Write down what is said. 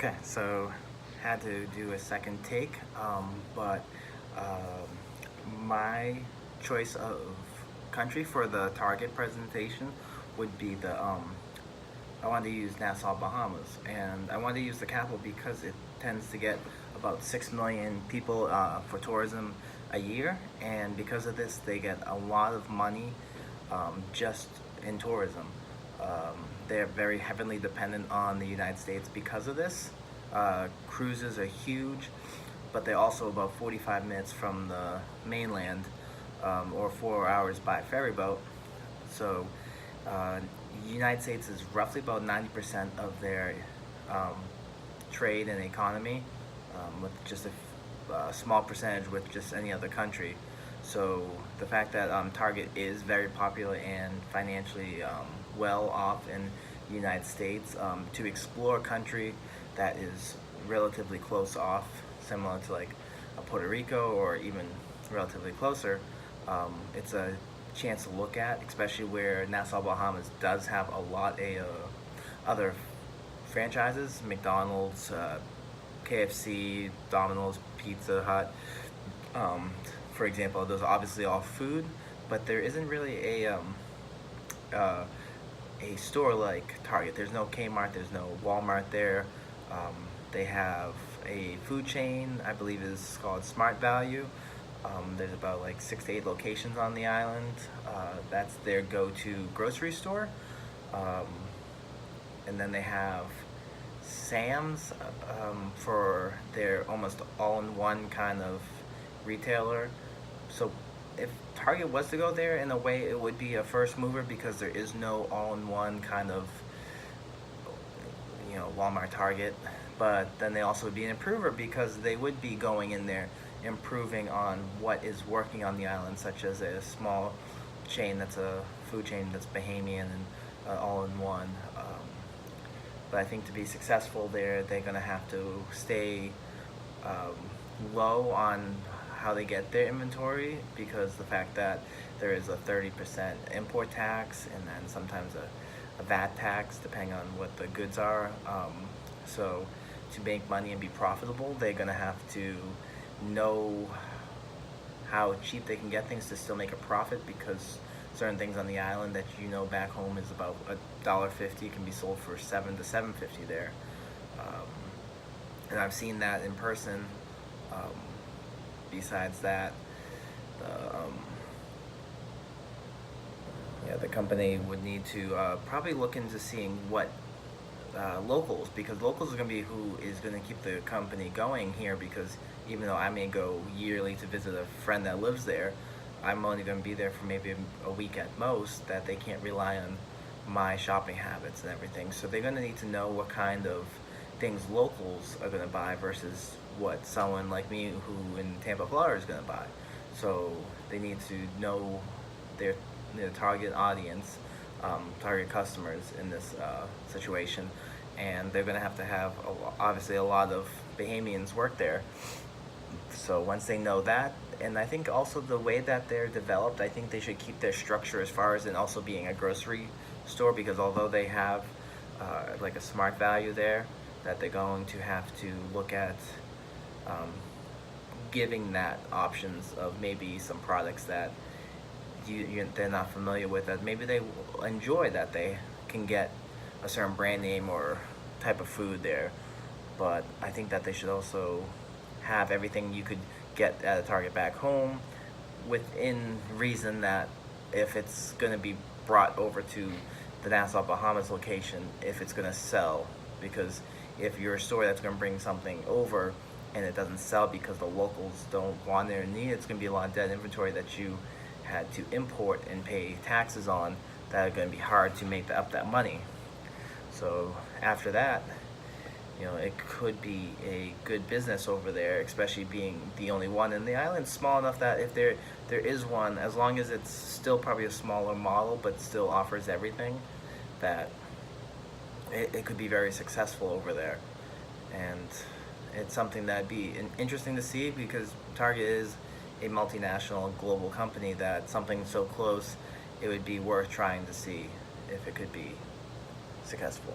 Okay, so had to do a second take, but my choice of country for the target presentation would be I wanted to use Nassau, Bahamas, and I wanted to use the capital because it tends to get about 6 million people for tourism a year, and because of this, they get a lot of money just in tourism. They're very heavily dependent on the United States because of this. Cruises are huge, but they're also about 45 minutes from the mainland, or 4 hours by ferry boat. So, United States is roughly about 90% of their um, trade and economy, with just a small percentage with just any other country. So the fact that Target is very popular and financially well off in the United States, to explore a country that is relatively close off, similar to like a Puerto Rico or even relatively closer, it's a chance to look at, especially where Nassau, Bahamas does have a lot of other franchises, McDonald's, KFC, Domino's, Pizza Hut. Um, for example, those are obviously all food, but there isn't really uh, a store like Target. There's no Kmart, there's no Walmart there. Um, they have a food chain, I believe is called Smart Value. There's about like 6 to 8 locations on the island. That's their go-to grocery store. Um, and then they have Sam's for their almost all-in-one kind of retailer. So if Target was to go there, in a way it would be a first mover because there is no all-in-one kind of, Walmart, Target. But then they also would be an improver because they would be going in there improving on what is working on the island, such as a small chain that's a food chain that's Bahamian and all-in-one. But I think to be successful there, they're going to have to stay um, low on how they get their inventory, because the fact that there is a 30% import tax and then sometimes a VAT tax depending on what the goods are. So to make money and be profitable, they're going to have to know how cheap they can get things to still make a profit, because certain things on the island that back home is about $1.50 can be sold for $7 to $7.50 there. And I've seen that in person. Besides that, the company would need to probably look into seeing what locals, because locals are going to be who is going to keep the company going here, because even though I may go yearly to visit a friend that lives there, I'm only going to be there for maybe a week at most, that they can't rely on my shopping habits and everything. So they're going to need to know what kind of things locals are going to buy versus what someone like me who in Tampa, Florida is going to buy. So they need to know their target audience, target customers in this situation, and they're going to have obviously a lot of Bahamians work there. So once they know that, and I think also the way that they're developed, I think they should keep their structure as far as in also being a grocery store, because although they have like a smart value there, that they're going to have to look at giving that options of maybe some products that they're not familiar with, that maybe they enjoy, that they can get a certain brand name or type of food there. But I think that they should also have everything you could get at a Target back home, within reason that if it's going to be brought over to the Nassau, Bahamas location, if it's going to sell. Because if you're a store that's going to bring something over and it doesn't sell because the locals don't want it or need it, it's going to be a lot of dead inventory that you had to import and pay taxes on, that are going to be hard to make up that money. So after that, it could be a good business over there, especially being the only one. And the island's small enough that if there is one, as long as it's still probably a smaller model but still offers everything, that it could be very successful over there. And it's something that'd be interesting to see, because Target is a multinational global company, that something so close, it would be worth trying to see if it could be successful.